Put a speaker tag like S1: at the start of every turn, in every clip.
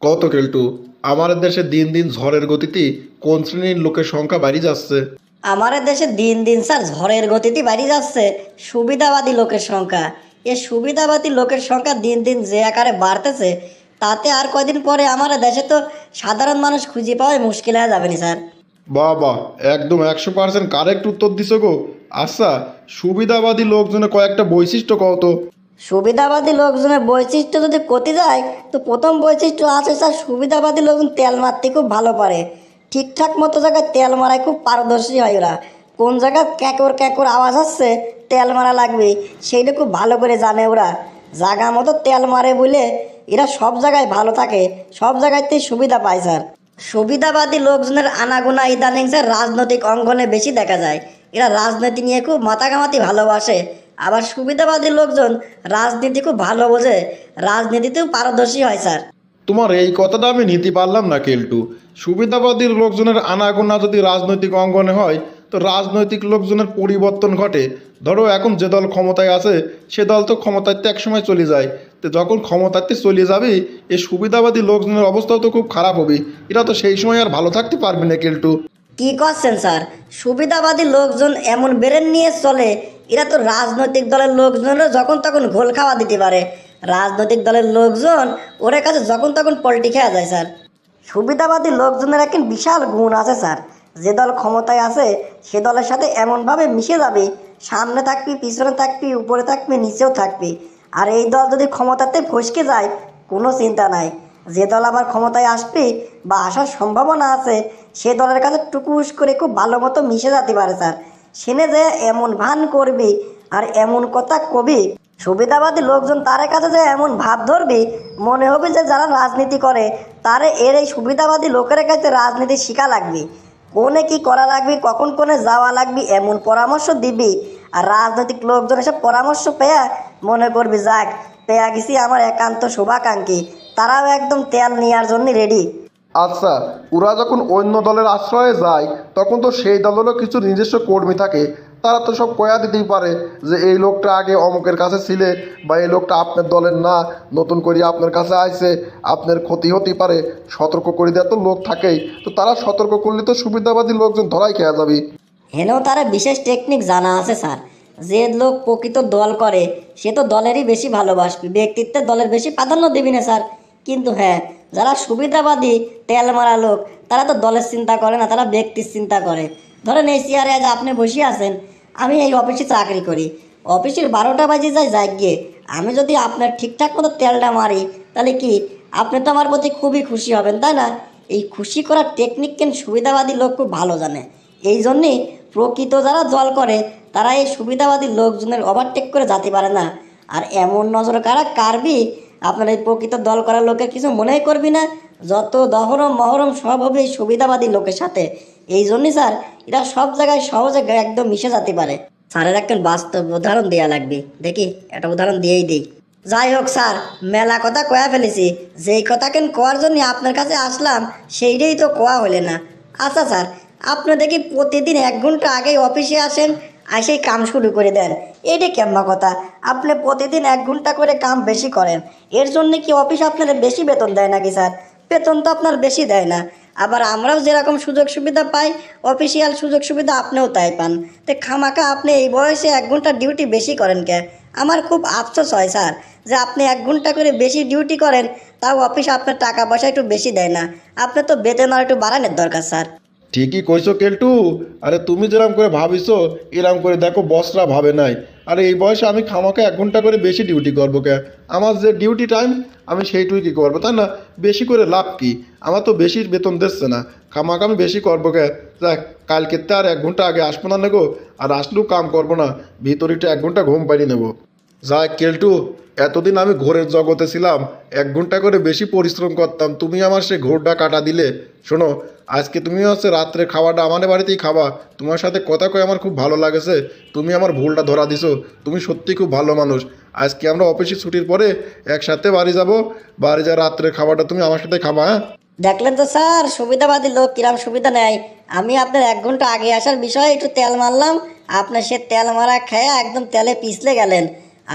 S1: কত কেলটু, আমাদের দেশে দিন দিন ঝড়ের গতিতে কোন শ্রেণীর লোকের সংখ্যা বাড়ি যাচ্ছে।
S2: আমাদের দেশে দিন দিন স্যার ঝড়ের গতিতে বাড়ি যাচ্ছে সুবিধাবাদী লোকের সংখ্যা। এ সুবিধাবাদী লোকের সংখ্যা দিন দিন যে আকারে বাড়তেছে, তাতে আর কয়দিন পরে আমাদের দেশে তো সাধারণ মানুষ খুঁজে পাওয়াই মুশকিল হয়ে যাবে না স্যার।
S1: বাহ বাহ, একদম 100% কারেক্ট উত্তর দিছো গো। আচ্ছা, সুবিধাবাদী লোকজনের কয়েকটা বৈশিষ্ট্য কত।
S2: সুবিধাবাদী লোকজনের বৈশিষ্ট্য যদি করতে যায়, তো প্রথম বৈশিষ্ট্য আছে স্যার, সুবিধাবাদী লোকজন তেল মারতে খুব ভালো পারে। ঠিকঠাক মতো জায়গায় তেল মারায় খুব পারদর্শী হয় ওরা। কোন জায়গায় ক্যাকর ক্যাকর আওয়াজ আসছে, তেল মারা লাগবে, সেইটা খুব ভালো করে জানে ওরা। জায়গা মতো তেল মারে বলে এরা সব জায়গায় ভালো থাকে, সব জায়গাতেই সুবিধা পায় স্যার। সুবিধাবাদী লোকজনের আনাগোনা ইদানিং স্যার রাজনৈতিক অঙ্গনে বেশি দেখা যায়। এরা রাজনীতি নিয়ে খুব মাতামাতি ভালোবাসে। আবার সুবিধাবাদী লোকজন রাজনীতি খুব ভালো বোঝে, রাজনীতিতেও পারদর্শী হয় স্যার।
S1: তোমার এই কথাটা আমি নিতে পারলাম না কেলটু। সুবিধাবাদী লোকজনের আনাগোনা যদি রাজনৈতিক অঙ্গনে হয়, তো রাজনৈতিক লোকজনের পরিবর্তন ঘটে। ধরো এখন যে দল ক্ষমতায় আছে, সে দল তো ক্ষমতাতে একসময় চলে যায়। তো যখন ক্ষমতাতে চলে যাবে, এই সুবিধাবাদী লোকজনের অবস্থাও তো খুব খারাপ হবে। এরা তো সেই সময় আর ভালো থাকতে পারবে না কেলটু।
S2: কি করছেন স্যার? সুবিধাবাদী লোকজন এমন ব্রেন নিয়ে চলে, এরা তো রাজনৈতিক দলের লোকজনেরও যখন তখন ঘোল খাওয়া দিতে পারে। রাজনৈতিক দলের লোকজন ওর কাছে যখন তখন পল্টি খেয়া যায় স্যার। সুবিধাবাদী লোকজনের একটা বিশাল গুণ আছে স্যার। যে দল ক্ষমতায় আছে সে দলের সাথে এমনভাবে মিশে যাবে, সামনে থাকবি, পিছনে থাকবি, উপরে থাকবি, নিচেও থাকবি। আর এই দল যদি ক্ষমতাতে ফসকে যায়, কোনো চিন্তা নাই। যে দল আবার ক্ষমতায় আসবে বা আসার সম্ভাবনা আছে, সে দলের কাছে টুকুস করে খুব ভালো মতো মিশে যেতে পারে স্যার। সেনে যে এমন ভান করবি আর এমন কথা কবি, সুবিধাবাদী লোকজন তার কাছে যে এমন ভাব ধরবি, মনে হবে যে যারা রাজনীতি করে তারে এর এই সুবিধাবাদী লোকের কাছে রাজনীতি শিখা লাগবে। কোনে কি করা লাগবে, কখন কোনে যাওয়া লাগবে, এমন পরামর্শ দিবি। আর রাজনৈতিক লোকজন এসব পরামর্শ পেয়ে মনে করবি যাক, পেয়ে গেছি আমার একান্ত শুভাকাঙ্ক্ষী। তারাও একদম তেল নেওয়ার জন্য রেডি।
S1: আচ্ছা, ওরা যখন অন্য দলের আশ্রয়ে যায়, তখন তো সেই দলেরও কিছু নিজস্ব কর্মী থাকে। তারা তো সব কয়া দিতেই পারে যে এই লোকটা আগে অমুকের কাছে ছিলে, বা এই লোকটা আপনার দলের না, নতুন করে আপনার কাছে আইছে, আপনার ক্ষতি হতে পারে। সতর্ক করে দেওয়া তো লোক থাকেই। তো তারা সতর্ক করলে তো সুবিধাবাদী লোকজন ধরাই খেয়া যাবে।
S2: হেনেও তারা বিশেষ টেকনিক জানা আছে স্যার। যে লোক প্রকৃত দল করে সে তো দলেরই বেশি ভালোবাসবে, ব্যক্তিত্বের দলের বেশি প্রাধান্য দেবি না স্যার। কিন্তু হ্যাঁ, যারা সুবিধাবাদী তেল মারা লোক, তারা তো দলের চিন্তা করে না, তারা ব্যক্তির চিন্তা করে। ধরেন এই চেয়ারে আজ আপনি বসে আছেন, আমি এই অফিসে চাকরি করি, অফিসের 12টা বাজে যায় যাই গিয়ে, আমি যদি আপনার ঠিকঠাক মতো তেলটা মারি, তাহলে কি আপনি তো আমার প্রতি খুবই খুশি হবেন, তাই না? এই খুশি করার টেকনিক কিন্তু সুবিধাবাদী লোক খুব ভালো জানে। এই জন্যেই প্রকৃত যারা জল করে তারা এই সুবিধাবাদী লোকজনের ওভারটেক করে যেতে পারে না। আর এমন নজর কারা কারবি, আপনার এই প্রকৃত দল করার লোকের কিছু মনেই করবি না। যত দহরম মহরম সব হবে এই সুবিধাবাদী লোকের সাথে। এই জন্যই স্যার এরা সব জায়গায় সহজে একদম মিশে যেতে পারে। স্যারের একটা বাস্তব উদাহরণ দেওয়া লাগবে, দেখি একটা উদাহরণ দিয়েই দিই। যাই হোক স্যার, মেলা কথা কয়া ফেলেছি, যেই কথা কেন কোয়ার জন্য আপনার কাছে আসলাম সেইটাই তো কোয়া হলে না। আচ্ছা স্যার, আপনি দেখি প্রতিদিন 1 ঘন্টা আগেই অফিসে আসেন, এসেই কাম শুরু করে দেন। এইটা কেমন কথা? আপনি প্রতিদিন 1 ঘন্টা করে কাম বেশি করেন, এর জন্য কি অফিস আপনার বেশি বেতন দেয় নাকি স্যার? বেতন তো আপনার বেশি দেয় না। আবার আমরাও যেরকম সুযোগ সুবিধা পাই, অফিসিয়াল সুযোগ সুবিধা আপনিও তাই পান। তো খামাকা আপনি এই বয়সে 1 ঘন্টা ডিউটি বেশি করেন কে? আমার খুব আফসোস হয় স্যার, যে আপনি 1 ঘন্টা করে বেশি ডিউটি করেন, তাও অফিস আপনার টাকা পয়সা একটু বেশি দেয় না। আপনি তো বেতন আর একটু বাড়ানোর দরকার স্যার।
S1: ঠিকই কইছো কেলটু। আরে তুমি যেরকম করে ভাবিছো, এরকম করে দেখো বসরা ভাবে নাই। আরে এই বয়সে আমি খামাকে 1 ঘন্টা করে বেশি ডিউটি করবো কে? আমার যে ডিউটি টাইম, আমি সেইটুই কি করবো, তাই না? বেশি করে লাভ কি? আমার তো বেশি বেতন দিচ্ছে না, খামাকে আমি বেশি করবো কে? দেখ, কালকে তো আর 1 ঘন্টা আগে আসবো না নেগো, আর আসলেও কাম করবো না, ভিতরিটা 1 ঘন্টা ঘুম পাড়িয়ে নেবো। যাই কেলটু, এতদিন আমি ঘোরের জগতে ছিলাম, 1 ঘন্টা করে বেশি পরিশ্রম করতাম, তুমি আমার সে ঘোরটা কাটা দিলে। শোনো, আজকে তুমি হচ্ছে রাত্রে খাওয়াটা আমাদের বাড়িতেই খাবা। তোমার সাথে কথা কয়ে আমার খুব ভালো লাগেছে। তুমি আমার ভুলটা ধরা দিছো। তুমি সত্যি খুব ভালো মানুষ। আজকে আমরা অফিসে ছুটির পরে একসাথে বাড়ি যাব। বাড়ি যা রাত্রে খাবারটা তুমি আমার সাথে খাবা, হ্যাঁ?
S2: দেখলেন তো স্যার, সুবিধাবাদী লোক কিরাম সুবিধা নেয়। আমি আপনার 1 ঘন্টা আগে আসার বিষয়ে একটু তেল মারলাম, আপনার সে তেল মারা খেয়ে একদম তেলে পিছলে গেলেন।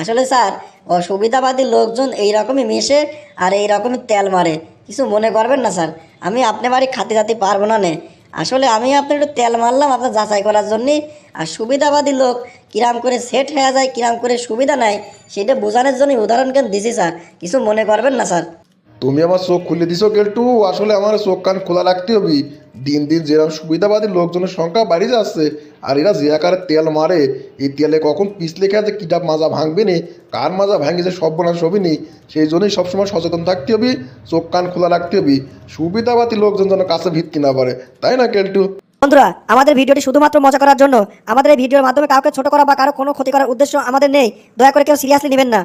S2: আসলে স্যার, অসুবিধাবাদী লোকজন এইরকমই মেশে আর এইরকমই তেল মারে। কিছু মনে করবেন না স্যার, আমি আপনার বাড়ি খাতে যাতে পারবো না নে। আসলে আমি আপনার একটু তেল মারলাম আপনার যাচাই করার জন্যে। আর সুবিধাবাদী লোক কিরাম করে সেট হয়ে যায়, কিরাম করে সুবিধা নেয়, সেটা বোঝানোর জন্য উদাহরণ কেন দিছি স্যার, কিছু মনে করবেন না স্যার।
S1: তুমি আমার চোখ খুলে দিছো কেলটু, আসলে আমার চোখ কান খোলা রাখতে হবে। দিন দিন যেরকম সুবিধাবাদী লোকজনের সংখ্যা বাড়ি যাচ্ছে, আর এরা যে আকারে তেল মারে, এই তেলে কখন পিছলে খেয়ে যে কিটা মাজা ভাঙবে নি, কার মাজা ভাঙে যে সর্বনাশ হবে নি, সেই জন্যই সবসময় সচেতন থাকতে হবে, চোখ কান খোলা রাখতে হবে। সুবিধাবাদী লোকজন যেন কাছে ভিত্তি না পারে, তাই না কেলটু?
S3: বন্ধুরা, আমাদের ভিডিওটি শুধুমাত্র মজা করার জন্য, আমাদের এই ভিডিওর মাধ্যমে কাউকে ছোট করা বা কারো কোনো ক্ষতি করার উদ্দেশ্য আমাদের নেই। দয়া করে কেউ সিরিয়াসলি নেবেন না।